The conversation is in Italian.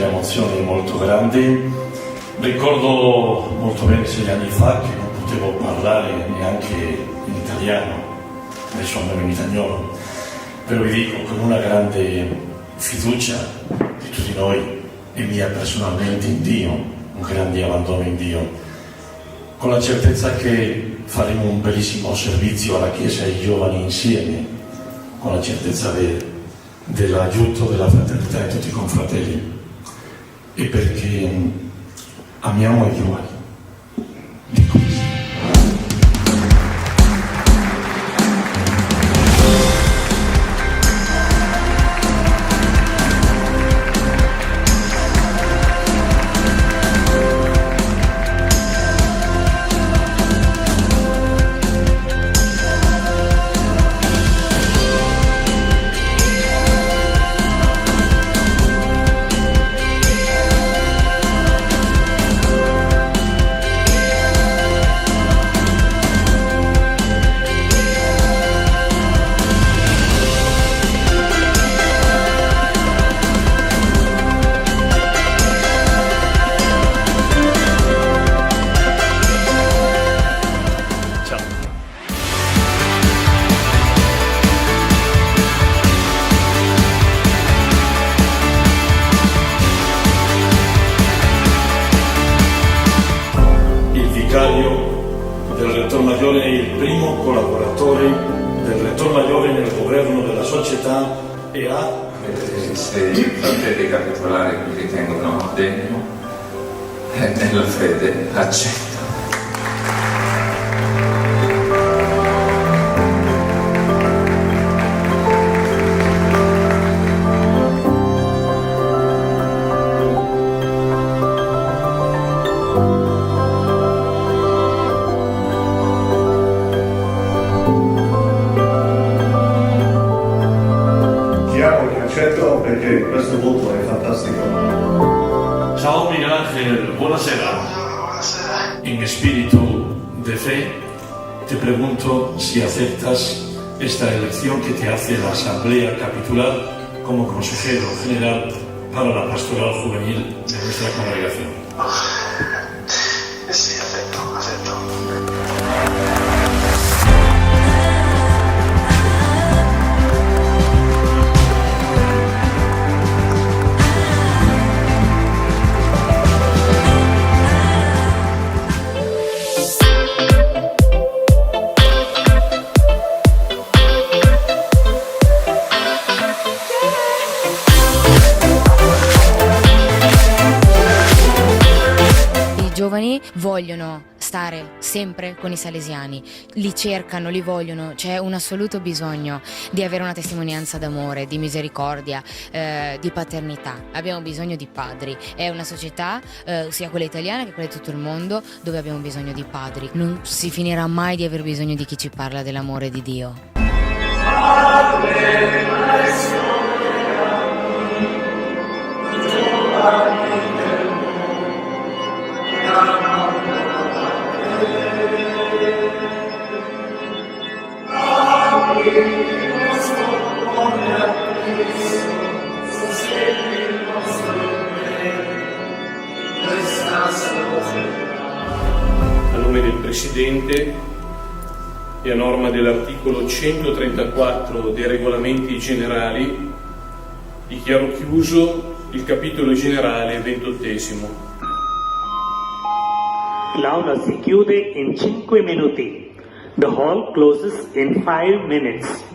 Emozioni molto grandi. Ricordo molto bene 6 anni fa che non potevo parlare neanche in italiano, adesso andavo in italiano, però vi dico con una grande fiducia di tutti noi e mia personalmente in Dio, un grande abbandono in Dio, con la certezza che faremo un bellissimo servizio alla Chiesa e ai giovani insieme, con la certezza dell'aiuto, della fraternità di tutti i confratelli. E perché amiamo i giovani. Dico così. Del Rettor Maggiore è il primo collaboratore del Rettor Maggiore nel governo della società e ha... Se i fratelli capitolari mi ritengono degno, nella fede accetto. Perché questo voto è fantastico. Ciao Miguel Ángel, buonasera. En espíritu de fe, te pregunto si aceptas esta elección que te hace la Asamblea Capitular como consejero general para la pastoral juvenil de nuestra congregación. Sí, acepto. I giovani vogliono stare sempre con i salesiani, li cercano, li vogliono, c'è un assoluto bisogno di avere una testimonianza d'amore, di misericordia, di paternità. Abbiamo bisogno di padri, è una società, sia quella italiana che quella di tutto il mondo, dove abbiamo bisogno di padri. Non si finirà mai di aver bisogno di chi ci parla dell'amore di Dio. A nome del Presidente e a norma dell'articolo 134 dei regolamenti generali, dichiaro chiuso il capitolo generale 28. L'aula si chiude in 5 minuti. The hall closes in 5 minutes.